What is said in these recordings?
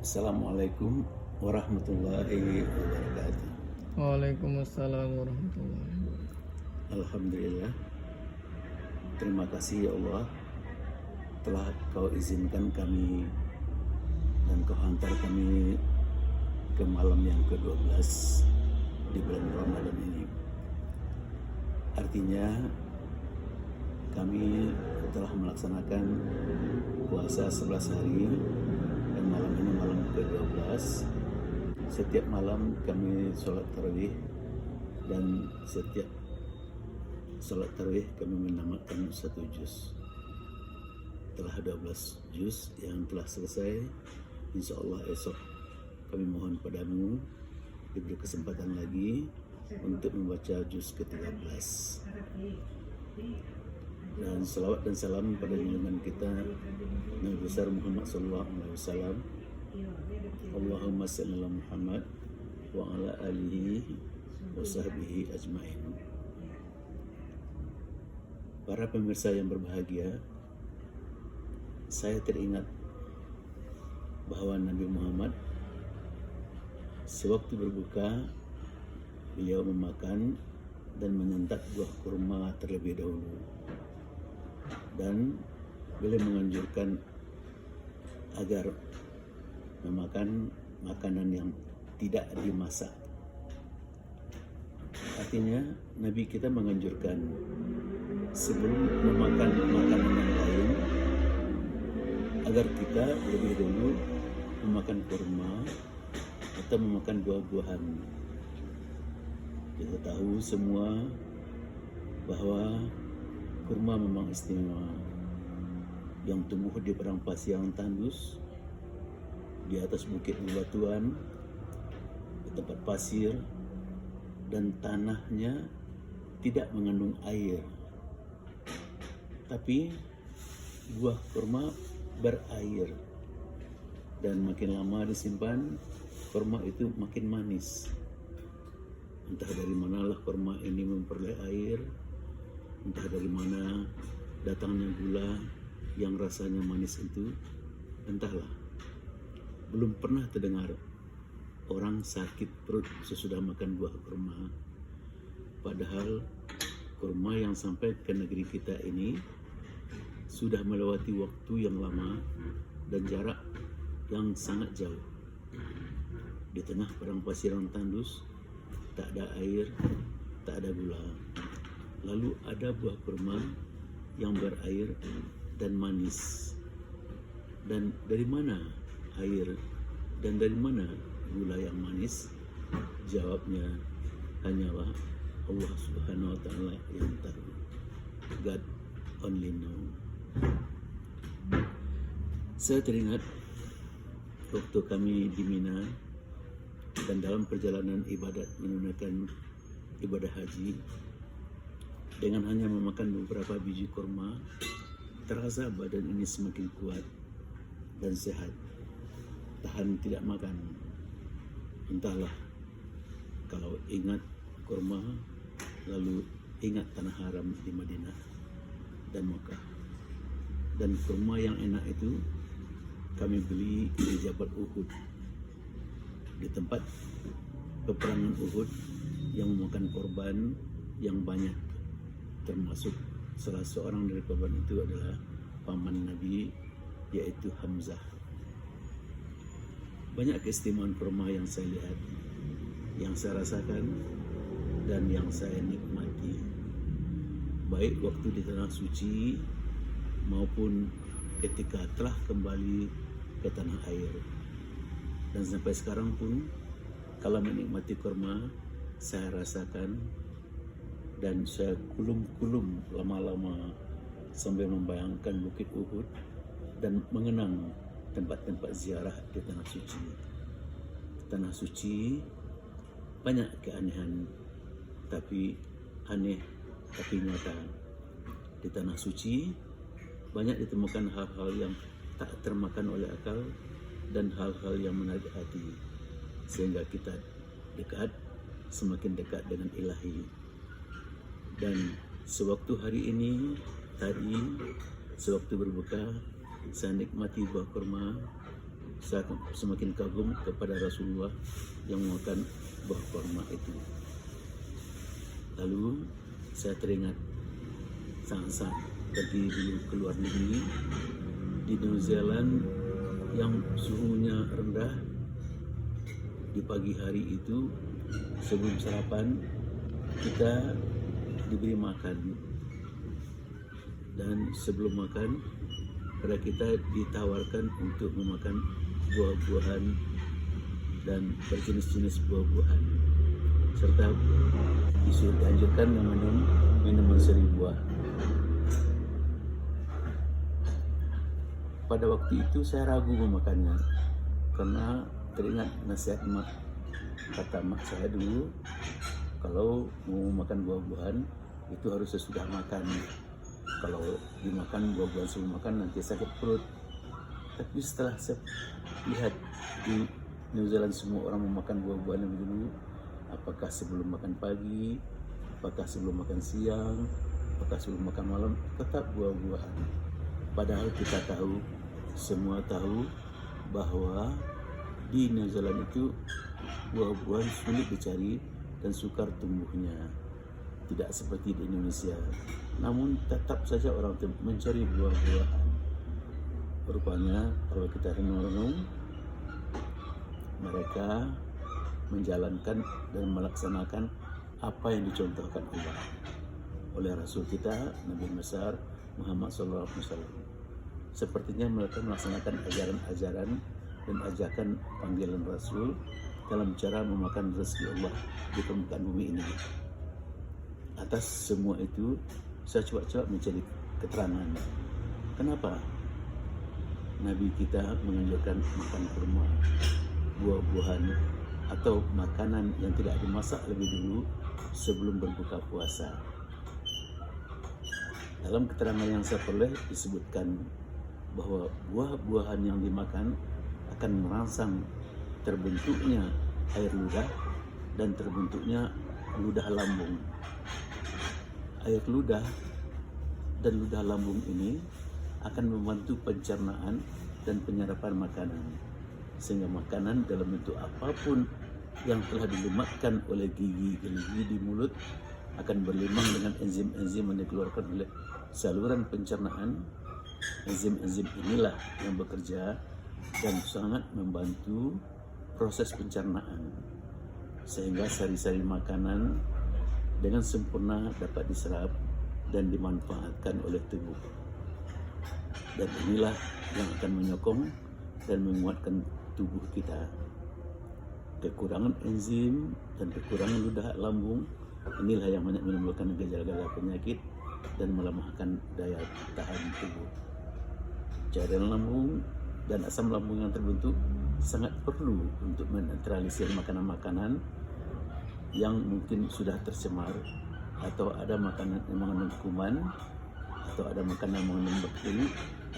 Assalamualaikum warahmatullahi wabarakatuh. Waalaikumsalam warahmatullahi wabarakatuh. Alhamdulillah, terima kasih ya Allah telah kau izinkan kami dan kau hantar kami ke malam yang ke-12 di bulan Ramadan ini. Artinya kami telah melaksanakan puasa 11 hari dan malam ini malam ke-12. Setiap malam kami sholat tarawih dan setiap sholat tarawih kami menamatkan satu juz. Telah 12 juz yang telah selesai. Insya Allah esok kami mohon padamu diberi kesempatan lagi untuk membaca juz ke-13. Dan salawat dan salam pada junjungan kita Nabi besar Muhammad sallallahu alaihi wasallam. Allahumma shalli ala Muhammad wa ala alihi wa sahbihi ajmain. Para pemirsa yang berbahagia, saya teringat bahwa Nabi Muhammad sewaktu berbuka beliau memakan dan menyantap buah kurma terlebih dahulu, dan beliau menganjurkan agar memakan makanan yang tidak dimasak. Artinya Nabi kita menganjurkan sebelum memakan makanan yang lain agar kita lebih dulu memakan kurma atau memakan buah-buahan. Kita tahu semua bahwa kurma memang istimewa, yang tumbuh di padang pasir yang tandus, di atas bukit bebatuan, di tempat pasir, dan tanahnya tidak mengandung air. Tapi buah kurma berair, dan makin lama disimpan, kurma itu makin manis. Entah dari manalah kurma ini memperoleh air, entah dari mana datangnya gula yang rasanya manis itu, entahlah. Belum pernah terdengar orang sakit perut sesudah makan buah kurma. Padahal kurma yang sampai ke negeri kita ini sudah melewati waktu yang lama dan jarak yang sangat jauh. Di tengah padang pasir yang tandus, tak ada air, tak ada gula. Lalu ada buah kurma yang berair dan manis. Dan dari mana air dan dari mana gula yang manis? Jawabnya hanyalah Allah Subhanahu wa taala yang tahu. God only know. Saya teringat waktu kami di Mina dan dalam perjalanan ibadat menunaikan ibadah haji, dengan hanya memakan beberapa biji kurma, terasa badan ini semakin kuat dan sehat. Tahan tidak makan. Entahlah, kalau ingat kurma, lalu ingat tanah haram di Madinah dan Mekah. Dan kurma yang enak itu kami beli di Jabal Uhud, di tempat peperangan Uhud yang memakan korban yang banyak, termasuk salah seorang dari korban itu adalah paman Nabi, yaitu Hamzah. Banyak keistimewaan kurma yang saya lihat, yang saya rasakan, dan yang saya nikmati, baik waktu di tanah suci maupun ketika telah kembali ke tanah air. Dan sampai sekarang pun kalau menikmati kurma, saya rasakan dan saya kulum-kulum lama-lama sambil membayangkan bukit Uhud dan mengenang tempat-tempat ziarah di tanah suci. Tanah suci banyak keanehan, tapi aneh tapi nyata. Di tanah suci banyak ditemukan hal-hal yang tak termakan oleh akal dan hal-hal yang menarik hati, sehingga kita semakin dekat dengan Ilahi. Dan sewaktu hari ini, tadi sewaktu berbuka, saya nikmati buah kurma saya semakin kagum kepada Rasulullah yang memakan buah kurma itu. Lalu saya teringat saat pergi dulu ke luar negeri di New Zealand yang suhunya rendah. Di pagi hari itu sebelum sarapan kita diberi makan, dan sebelum makan pada kita ditawarkan untuk memakan buah-buahan dan berjenis-jenis buah-buahan, serta dianjurkan meminum minuman seri buah. Pada waktu itu saya ragu memakannya karena teringat nasihat kata mak saya dulu, kalau mau makan buah-buahan itu harus sesudah makan. Kalau dimakan buah-buahan sebelum makan nanti sakit perut. Tapi setelah saya lihat di New Zealand semua orang memakan buah-buahan lebih dulu, apakah sebelum makan pagi, apakah sebelum makan siang, apakah sebelum makan malam, tetap buah-buahan. Padahal kita tahu, semua tahu bahwa di New Zealand itu buah-buahan sulit dicari dan sukar tumbuhnya, tidak seperti di Indonesia. Namun tetap saja orang mencari buah-buahan. Rupanya kalau kita renung-renung, mereka menjalankan dan melaksanakan apa yang dicontohkan Allah oleh Rasul kita Nabi besar Muhammad SAW. Sepertinya mereka melaksanakan ajaran-ajaran dan ajakan panggilan Rasul dalam cara memakan rezeki Allah di permukaan bumi ini. Atas semua itu, saya coba mencari keterangan. Kenapa Nabi kita menganjurkan makan kurma, buah-buahan, atau makanan yang tidak dimasak lebih dulu sebelum berbuka puasa? Dalam keterangan yang saya peroleh disebutkan bahwa buah-buahan yang dimakan akan merangsang terbentuknya air ludah dan terbentuknya ludah lambung. Air ludah dan ludah lambung ini akan membantu pencernaan dan penyerapan makanan, sehingga makanan dalam bentuk apapun yang telah dilemakkan oleh gigi di mulut akan berlimang dengan enzim-enzim yang dikeluarkan oleh saluran pencernaan. Enzim-enzim inilah yang bekerja dan sangat membantu proses pencernaan, sehingga sari-sari makanan dengan sempurna dapat diserap dan dimanfaatkan oleh tubuh. Dan inilah yang akan menyokong dan menguatkan tubuh kita. Kekurangan enzim dan kekurangan ludah lambung inilah yang banyak menimbulkan gejala-gejala penyakit dan melemahkan daya tahan tubuh. Cairan lambung dan asam lambung yang terbentuk sangat perlu untuk menetralisir makanan-makanan yang mungkin sudah tercemar, atau ada makanan yang mengandung kuman, atau ada makanan yang mengandung bakteri,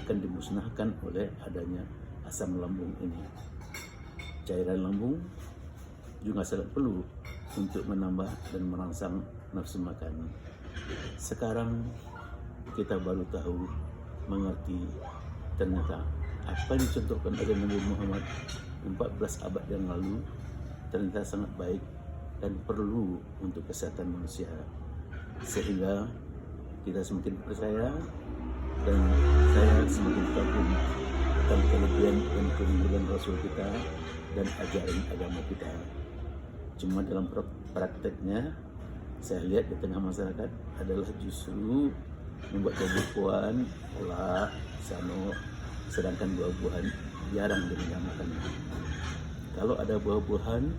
akan dimusnahkan oleh adanya asam lambung ini. Cairan lambung juga sangat perlu untuk menambah dan merangsang nafsu makan. Sekarang kita baru tahu, mengerti, ternyata apa yang dicontohkan oleh Nabi Muhammad 14 abad yang lalu ternyata sangat baik dan perlu untuk kesehatan manusia, sehingga kita semakin percaya dan saya semakin kagum akan kelebihan dan keunggulan Rasul kita dan ajaran agama kita. Cuma dalam prakteknya saya lihat di tengah masyarakat adalah justru membuat buah-buahan, olah, sano, sedangkan buah-buahan jarang dimakan. Kalau ada buah-buahan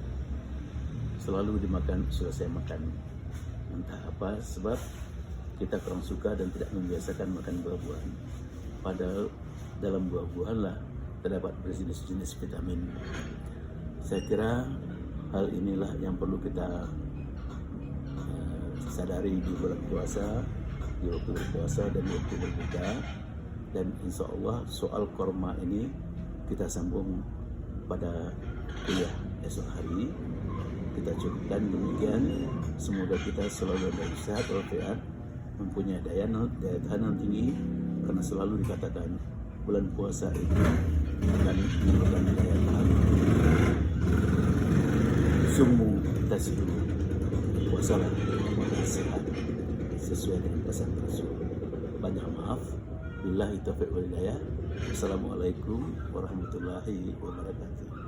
selalu dimakan selesai makan. Entah apa sebab kita kurang suka dan tidak membiasakan makan buah-buahan. Padahal dalam buah-buahan lah terdapat berjenis-jenis vitamin. Saya kira hal inilah yang perlu kita sadari di bulan puasa, di waktu berpuasa dan di waktu berbuka. Dan insya Allah soal korma ini kita sambung pada kuliah esok hari. Kita cukupkan demikian. Semoga kita selalu dalam sehat walafiat, mempunyai daya tahan yang tinggi, karena selalu dikatakan bulan puasa itu dan mudah-mudahan semua tasbih wassalam sehat sesuai dengan pesan Rasul. Banyak maaf. Billahi taufiq wal hidayah. Assalamualaikum warahmatullahi wabarakatuh.